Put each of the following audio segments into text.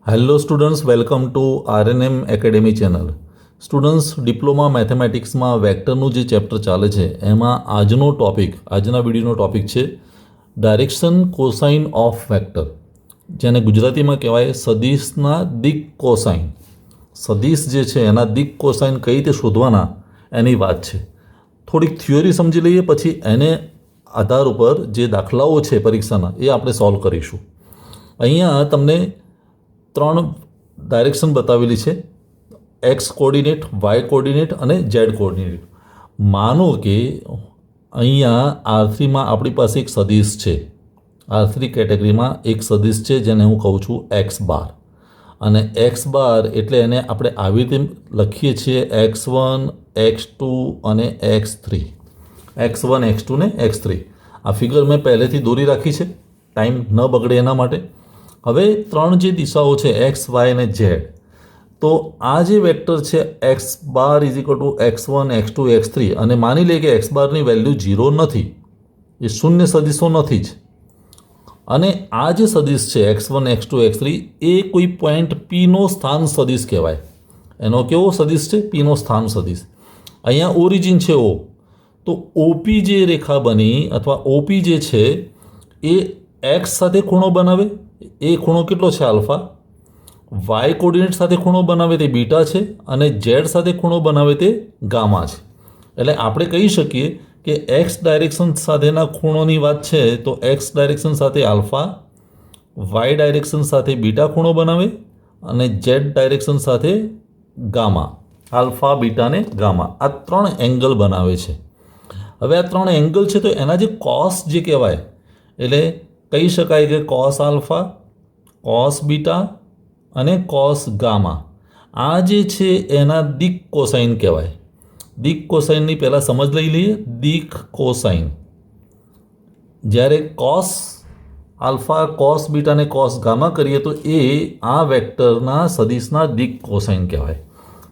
Hello students, welcome to RNM academy channel. Students, diploma મેથેમેટિક્સમાં વેક્ટરનું જે ચેપ્ટર ચાલે છે એમાં આજના વિડીયોનો ટોપિક છે ડાયરેક્શન કોસાઇન ઓફ વેક્ટર, જેને ગુજરાતીમાં કહેવાય સદિશના દિક કોસાઇન. સદિશ જે છે એના દિક કોસાઇન કઈ રીતે શોધવાના એની વાત છે. થોડીક થિયોરી સમજી લઈએ, પછી એને આધાર ઉપર જે દાખલાઓ છે પરીક્ષાના એ આપણે સોલ્વ કરીશું. અહીંયા તમને 3 ડાયરેક્શન બતાવેલી છે: એક્સ કોઓર્ડિનેટ, વાય કોઓર્ડિનેટ અને ઝેડ કોઓર્ડિનેટ. માનો કે અહીંયા R3માં આપણી પાસે એક સદિશ છે. R3 કેટેગરીમાં એક સદિશ છે જેને હું કહું છું એક્સ બાર. અને એક્સ બાર એટલે એને આપણે આવી રીતે લખીએ છીએ x1, x2 અને x3. x1, x2 ને x3. આ ફિગર મેં પહેલેથી દોરી રાખી છે, ટાઈમ ન બગડે એના માટે. હવે 3 જે દિશાઓ છે એક્સ, વાય અને ઝેડ, તો આ જે વેક્ટર છે x bar is equal to x1, x2, x3, અને માની લઈએ કે એક્સ બારની વેલ્યુ 0 નથી, એ શૂન્ય સદિશો નથી જ. અને આ જે સદિશ છે x1, x2, x3 એ કોઈ પોઈન્ટ પીનો સ્થાન સદિશ કહેવાય. એનો કેવો સદિશ છે? પીનો સ્થાન સદિશ. અહીંયા ઓરિજિન છે O, તો ઓપી જે રેખા બની અથવા ઓપી જે છે એ એક્સ સાથે ખૂણો બનાવે, એ ખૂણો કેટલો છે? આલ્ફા. વાય કોઓર્ડિનેટ સાથે ખૂણો બનાવે તે બીટા છે, અને ઝેડ સાથે ખૂણો બનાવે તે ગામા છે. એટલે આપણે કહી શકીએ કે એક્સ ડાયરેક્શન સાથેના ખૂણોની વાત છે તો એક્સ ડાયરેક્શન સાથે આલ્ફા, વાય ડાયરેક્શન સાથે બીટા ખૂણો બનાવે, અને ઝેડ ડાયરેક્શન સાથે ગામા. આલ્ફા, બીટા ને ગામા, આ 3 એંગલ બનાવે છે. હવે આ 3 એંગલ છે તો એના જે કોસ જે કહેવાય, એટલે કહી શકાય કે કોસ આલ્ફા, કોસ બીટા અને કોસ ગામા, આ જે છે એના દિક કોસાઇન કહેવાય. દિક કોસાઇનની પહેલાં સમજ લઈ લઈએ. દિક કોસાઇન, જ્યારે કોસ આલ્ફા, કોસ બીટા અને કોસ ગામા કરીએ તો એ આ વેક્ટરના સદિશના દિક કોસાઇન કહેવાય.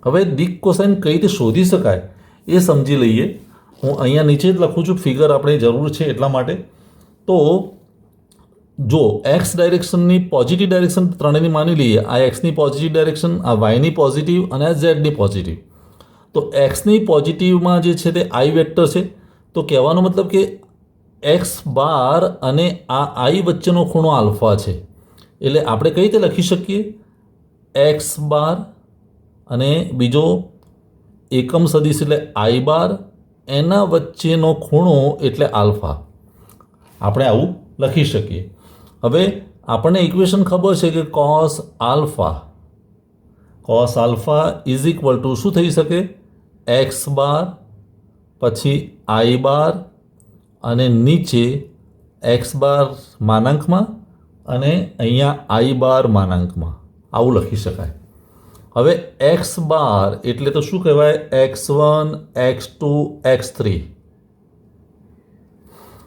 હવે દિક કોસાઇન કઈ રીતે શોધી શકાય એ સમજી લઈએ. હું અહીંયા નીચે જ લખું છું, ફિગર આપણે જરૂર છે એટલા માટે. તો જો એક્સ ડાયરેક્શનની પોઝિટિવ ડાયરેક્શન ત્રણેયની માની લઈએ, આ એક્સની પોઝિટિવ ડાયરેક્શન, આ વાયની પોઝિટિવ અને આ ઝેડની પોઝિટિવ. તો એક્સની પોઝિટિવમાં જે છે તે આઈ વેક્ટર છે. તો કહેવાનો મતલબ કે એક્સ બાર અને આ આઈ વચ્ચેનો ખૂણો આલ્ફા છે. એટલે આપણે કઈ રીતે લખી શકીએ? એક્સ બાર અને બીજો એકમ સદિશ એટલે આઈ બાર, એના વચ્ચેનો ખૂણો એટલે આલ્ફા. આપણે આવું લખી શકીએ. હવે આપણને ઇક્વેશન ખબર છે કે cos alpha is equal two શું થઈ શકે? એક્સ બાર, પછી આઈ બાર, અને નીચે એક્સ બાર માનાંકમાં અને અહીંયા આઈ બાર માનાંકમાં, આવું લખી શકાય. હવે એક્સ બાર એટલે તો શું કહેવાય? x1, x2, x3,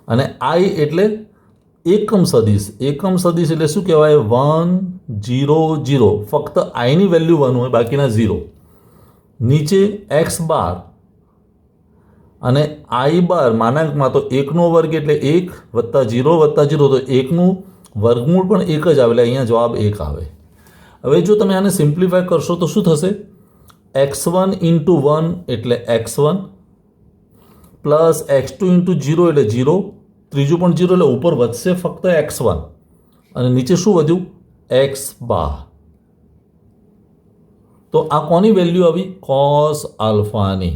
અને આઈ એટલે એકમ સદિશ. એકમ સદિશ એટલે શું કહેવાય? 1, 0, 0. ફક્ત આઈની વેલ્યુ 1 હોય, બાકીના 0. નીચે એક્સ બાર અને આઈ બાર માનાંકમાં, તો 1નો વર્ગ એટલે 1 વત્તા 0 વત્તા 0, તો 1નું વર્ગમૂળ પણ 1 જ આવે, એટલે અહીંયા જવાબ 1 આવે. હવે જો તમે આને સિમ્પ્લિફાય કરશો તો શું થશે? x1 ઇન્ટુ 1 એટલે x1, પ્લસ x2 ઇન્ટુ 0 એટલે 0, ત્રીજું પણ 0, એટલે ઉપર વધશે ફક્ત x1, અને નીચે શું વધ્યું? X bar. તો આ કોની વેલ્યુ આવી? કોસ આલ્ફાની.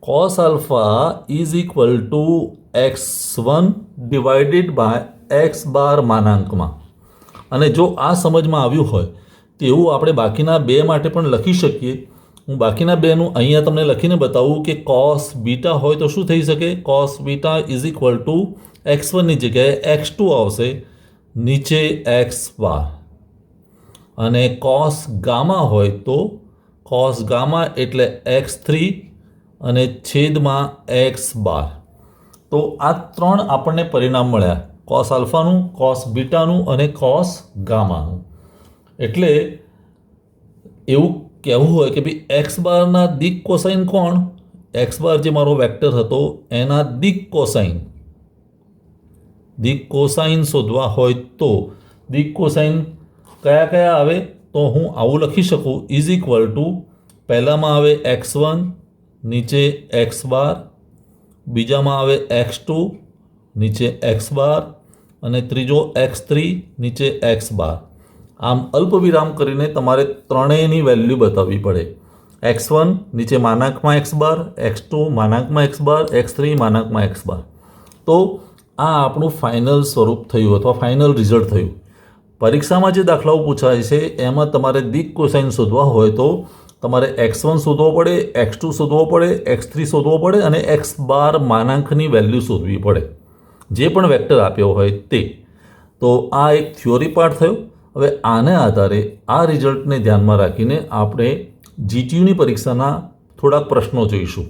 Cos alpha is equal to x1 divided by x bar માનાંકમાં. અને જો આ સમજમાં આવ્યું હોય તેવું આપણે બાકીના 2 માટે પણ લખી શકીએ. હું બાકીના 2નું અહીંયા તમને લખીને બતાવું કે કોસ બીટા હોય તો શું થઈ શકે? Cos beta is equal to x1ની જગ્યાએ x2 આવશે, નીચે એક્સ બાર. અને કોસ ગામા હોય તો કોસ ગામા એટલે x3 અને છેદમાં એક્સ બાર. તો આ 3 આપણને પરિણામ મળ્યા: કોસ આલ્ફાનું, કોસ બીટાનું અને કોસ ગામાનું. એટલે એવું કહેવું હોય કે ભાઈ એક્સ બારના દિક કોસાઇન કોણ? એક્સ બાર જે મારો વેક્ટર હતો એના દિક કોસાઇન શોધવા હોય તો દિક કોસાઇન કયા કયા આવે? તો હું આવું લખી શકું ઇઝ ઇક્વલ ટુ પહેલામાં આવે x1 નીચે x બાર, બીજામાં આવે x2 નીચે x બાર અને ત્રીજો x3 નીચે x બાર. આમ અલ્પ વિરામ કરીને તમારે ત્રણેયની વેલ્યુ બતાવવી પડે. x1 નીચે માનાંકમાં x બાર, x2 માનાંકમાં x બાર, x3 માનાંકમાં x બાર. તો આ આપણું ફાઇનલ સ્વરૂપ થયું અથવા ફાઇનલ રિઝલ્ટ થયું. પરીક્ષામાં જે દાખલાઓ પૂછાય છે એમાં તમારે દિક કોસાઇન શોધવા હોય તો તમારે x1 શોધવો પડે, x2 શોધવો પડે, x3 શોધવો પડે અને x બાર માનાંકની વેલ્યુ શોધવી પડે, જે પણ વેક્ટર આપ્યો હોય તે. તો આ એક થિયોરી પાર્ટ થયો. હવે આને આધારે આ રિઝલ્ટને ધ્યાનમાં રાખીને આપણે જીટીયુની પરીક્ષાના થોડાક પ્રશ્નો જોઈશું.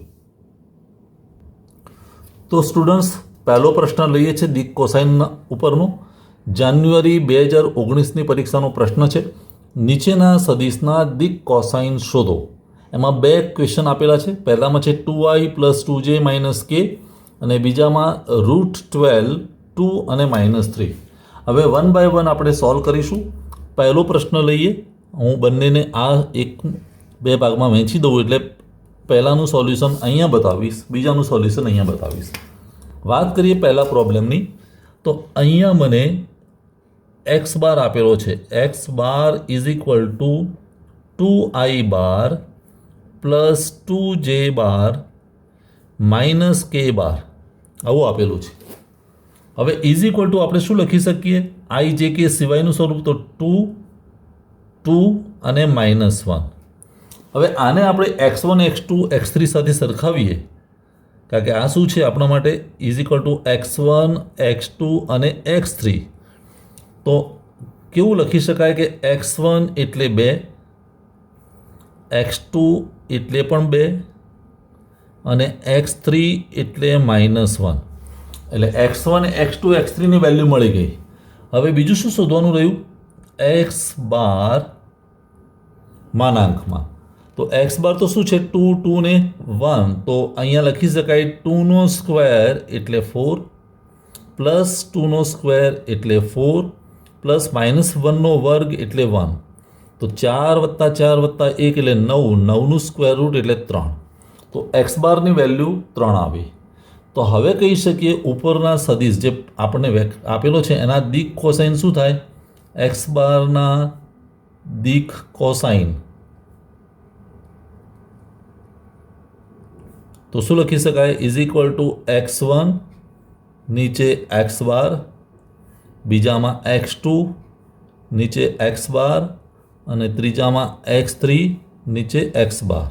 તો સ્ટુડન્ટ્સ, પહેલો પ્રશ્ન લઈએ છીએ દિક કોસાઇન ઉપરનો. જાન્યુઆરી 2019ની પરીક્ષાનો પ્રશ્ન છે. નીચેના સદિશના દિક કોસાઇન શોધો. એમાં બે ક્વેશ્ચન આપેલા છે. પહેલામાં છે 2i + 2j - k અને બીજામાં √12 2 અને -3. હવે 1 બાય 1 આપણે સોલ્વ કરીશું. પહેલો પ્રશ્ન લઈએ. હું બંનેને આ બે ભાગમાં વહેંચી દઉં એટલે પહેલાંનું સોલ્યુશન અહીંયા બતાવીશ, બીજાનું સોલ્યુશન અહીંયા બતાવીશ. વાત કરીએ પહેલા પ્રોબ્લેમની. તો અહીંયા મને x બાર આપેલો છે. x bar is equal two 2i bar plus 2j bar minus k બાર આવું આપેલું છે. હવે ઇઝ ઇક્વલ ટુ આપણે શું લખી શકીએ? i j k સિવાયનું સ્વરૂપ તો 2 2 અને -1. હવે આને આપણે x1 x2 x3 સાથે સરખાવીએ, કારણ કે આ શું છે આપણા માટે is equal to x1 x2 અને x3. તો કેવું લખી શકાય કે x1 એટલે 2, x2 એટલે પણ 2 અને x3 એટલે -1. એટલે x1 x2 x3ની વેલ્યુ મળી ગઈ. હવે બીજું શું શોધવાનું રહ્યું? x બાર માનાંકમાં. તો x બાર તો શું છે? 2 2 ને 1. તો અહીંયા લખી શકાય 2નો સ્ક્વેર એટલે 4 પ્લસ 2નો સ્ક્વેર એટલે 4 પ્લસ -1નો વર્ગ એટલે 1. તો 4 + 4 + 1 એટલે 9. 9નું સ્ક્વેર રૂટ એટલે 3. તો x બારની વેલ્યુ 3 આવી. તો હવે કહી શકીએ ઉપરના સદિશ જે આપણને આપેલો છે એના દિક કોસાઇન શું થાય? x બારના દિક કોસાઇન. તો શું લખી શકાય? ઇઝ ઇક્વલ ટુ x1 નીચે x બાર, બીજામાં x2 નીચે x બાર અને ત્રીજામાં x3 નીચે x બાર.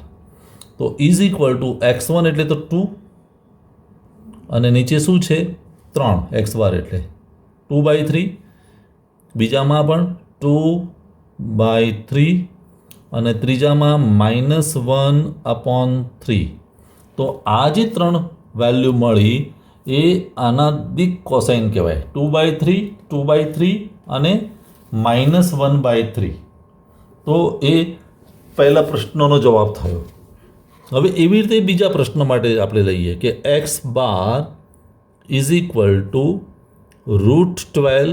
તો ઇઝ ઇક્વલ ટુ x1 એટલે તો 2 અને નીચે શું છે? 3 x બાર એટલે 2/3, બીજામાં પણ 2/3 અને ત્રીજામાં -1/3. તો આ જે 3 વેલ્યુ મળી એ આના દિક કોસાઇન કહેવાય. 2/3 2/3 અને -1/3. તો એ પહેલા પ્રશ્નનો જવાબ થયો. હવે એવી રીતે બીજા પ્રશ્ન માટે આપણે લઈએ કે x bar is equal two √12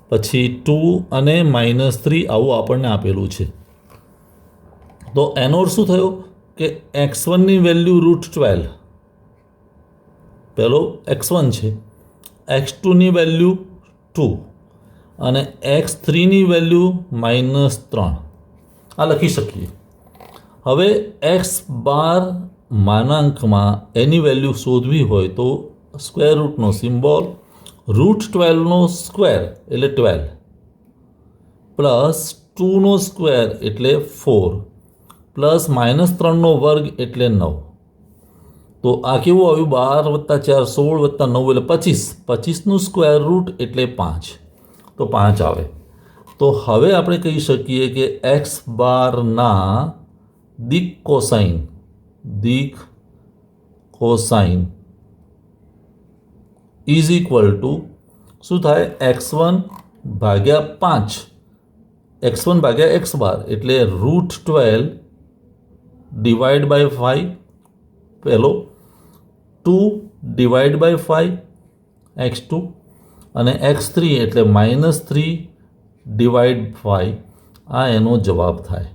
પછી 2 અને -3 આવું આપણને આપેલું છે. તો એનો અર્થ શું થયો કે x1ની વેલ્યુ √12, પહેલો x1 છે, x2ની વેલ્યુ 2 અને x3ની વેલ્યુ -3 આ લખી શકીએ. હવે x બાર માનાંકમાં એની વેલ્યુ શોધવી હોય તો સ્ક્વેર રૂટનો સિમ્બોલ, √12નો સ્ક્વેર એટલે 12 પ્લસ 2નો સ્ક્વેર એટલે 4 પ્લસ -3નો વર્ગ એટલે 9. તો આ કેવું આવ્યું? 12 + 4 16 + 9 એટલે 25. 25નું સ્ક્વેર રૂટ એટલે 5. તો 5 આવે. તો હવે આપણે કહી શકીએ કે x બારના દિક કોસાઇન ઇઝ ઇક્વલ ટુ શું થાય? x1 ભાગ્યા 5, x1 ભાગ્યા x બાર એટલે √12 ડિવાઈડ બાય 5 પહેલો, 2 ડિવાઈડ બાય 5 x2 અને x3 એટલે -3 ડિવાઈડ 5 આ એનો જવાબ થાય.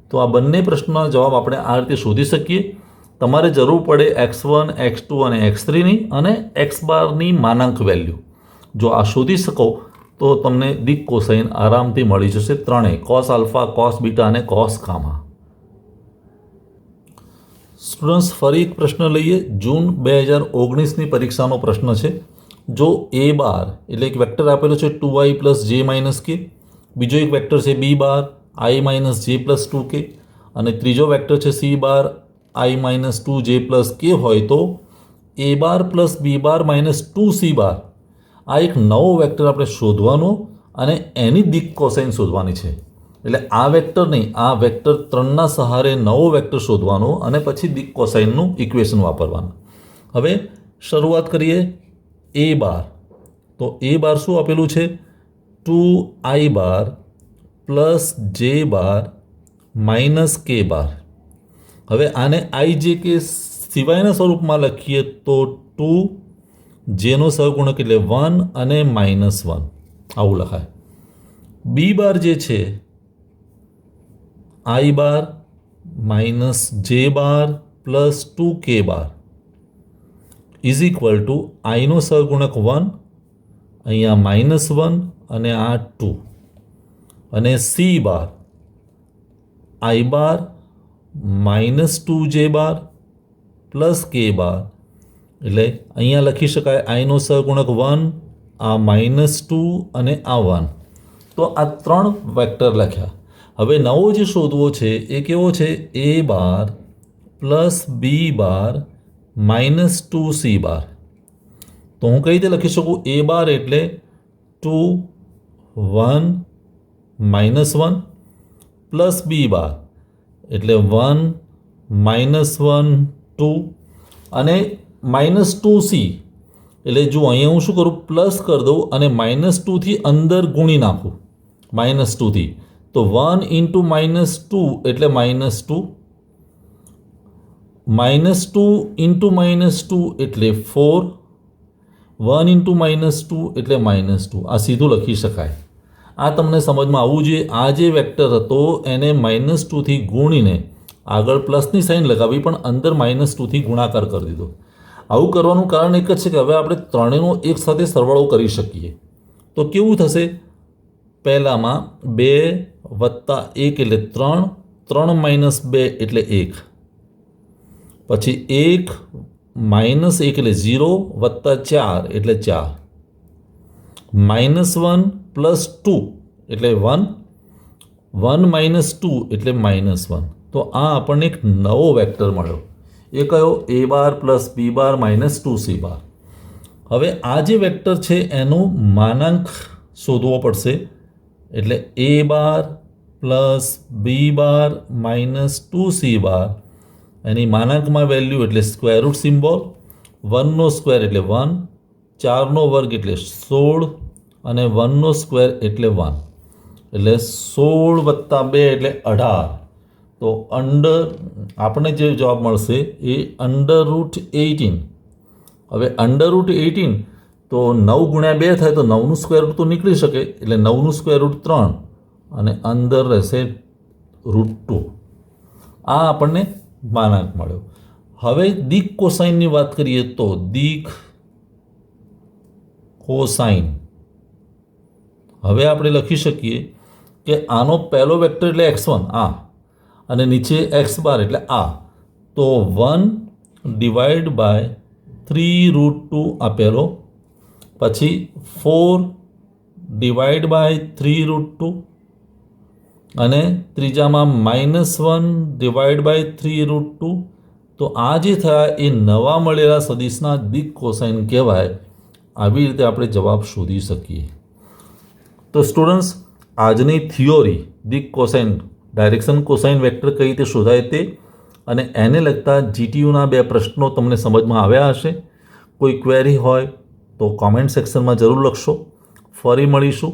તો આ બંને પ્રશ્નોના જવાબ આપણે આ રીતે શોધી શકીએ. તમારે જરૂર પડે x1, x2 અને x3ની અને x બારની માનાંક વેલ્યુ. જો આ શોધી શકો તો તમને દિક કોસાઇન આરામથી મળી જશે ત્રણેય, કોસ આલ્ફા, કોસ બીટા અને કોસ ગામા. સ્ટુડન્ટ્સ ફરી એક પ્રશ્ન લઈએ. જૂન 2019ની પરીક્ષાનો પ્રશ્ન છે. જો a બાર એટલે એક વેક્ટર આપેલો છે 2i + j - k, બીજો એક વેક્ટર છે b bar i - j + 2k અને ત્રીજો વેક્ટર છે c bar i - 2j + k હોય તો a bar + b bar - 2c બાર આ એક નવો વેક્ટર આપણે શોધવાનો અને એની દિક કોસાઇન શોધવાની છે. એટલે આ વેક્ટર નહીં, આ વેક્ટર 3ના સહારે નવો વેક્ટર શોધવાનો અને પછી દિક કોસાઇનનું ઇક્વેશન વાપરવાનું. હવે શરૂઆત કરીએ a બાર. તો a બાર શું આપેલું છે? 2i બાર + j બાર - k બાર. હવે આને i j k સિવાયના સ્વરૂપમાં લખીએ તો 2 જેનો સહગુણક એટલે 1 અને -1 આવું લખાય. b બાર જે છે i bar - j bar + 2k bar is equal to આઈનો સહગુણક 1, અહીંયા -1 અને આ 2 અને c bar i bar -2j bar + k બાર એટલે અહીંયા લખી શકાય આઈનો સહગુણક 1, આ -2 અને આ 1. તો આ ત્રણ વેક્ટર લખ્યા. હવે નવો જે શોધવો છે એ કેવો છે? a bar + b bar -2c બાર. તો હું કઈ રીતે લખી શકું? a બાર એટલે 2 1 -1 + b બાર એટલે 1 -1 2 અને -2c એટલે જો અહીંયા હું શું કરું? પ્લસ કરી દઉં અને -2થી અંદર ગુણી નાખું -2થી. તો 1 × -2 એટલે -2, -2 × -2 એટલે 4, 1 × -2 એટલે -2. આ સીધું લખી શકાય. આ તમને સમજમાં આવવું જોઈએ. આ જે વેક્ટર હતો એને -2થી ગુણીને આગળ પ્લસની સાઇન લગાવી પણ અંદર -2થી ગુણાકાર કરી દીધો. આવું કરવાનું કારણ એક જ છે કે હવે આપણે ત્રણેયનો એક સાથે સરવાળો કરી શકીએ. તો કેવું થશે? પહેલામાં 2 + 1 એટલે 3, 3 - 2 એટલે 1, પછી 1 - 1 એટલે 0 + 4 એટલે 4, -1 + 2 એટલે 1, 1 - 2 એટલે -1. તો આ આપણને એક નવો વેક્ટર મળ્યો. એ કયો? a bar + b bar -2c બાર. હવે આ જે વેક્ટર છે એનું માનાંક શોધવો પડશે. એટલે a bar + b bar -2c bar એની માનાંકમાં વેલ્યુ એટલે સ્ક્વેર રૂટ સિમ્બોલ, 1નો સ્ક્વેર એટલે 1, 4નો વર્ગ એટલે 16 અને 1નો સ્ક્વેર એટલે 1 એટલે 16 + 2 એટલે 18. તો આપણે જે જવાબ મળશે એ √18. હવે √18 તો 9 × 2 થાય તો 9નું સ્ક્વેર રૂટ તો નીકળી શકે એટલે 9નું સ્ક્વેર રૂટ 3 અને અંદર રહેશે √2. આ આપણને માનાંક મળ્યો. હવે દિક કોસાઇનની વાત કરીએ તો દિક કોસાઇન હવે આપણે લખી શકીએ કે આનો પહેલો વેક્ટર એટલે x1 આ અને નીચે x બાર એટલે આ. તો 1 / 3√2 આપેલો, પછી 4 / 3√2 અને ત્રીજામાં -1 / 3√2. તો આ જે થયા એ નવા મળેલા સદિશના દિક કોસાઇન કહેવાય. આવી રીતે આપણે જવાબ શોધી શકીએ. તો સ્ટુડન્ટ્સ, આજની થિયોરી દિક કોસાઇન ડાયરેક્શન કોસાઇન વેક્ટર કઈ રીતે શોધાય તે અને એને લગતા GTUના 2 પ્રશ્નો તમને સમજમાં આવ્યા હશે. કોઈ ક્વેરી હોય તો કોમેન્ટ સેક્શનમાં જરૂર લખશો. ફરી મળીશું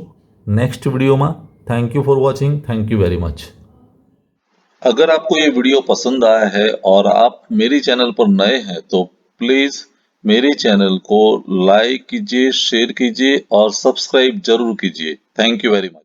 नेक्स्ट वीडियो में. Thank you for watching. Thank you very much. अगर आपको ये वीडियो पसंद आया है और आप मेरी चैनल पर नए हैं तो प्लीज मेरे चैनल को लाइक कीजिए, शेयर कीजिए और सब्सक्राइब जरूर कीजिए. Thank you very much.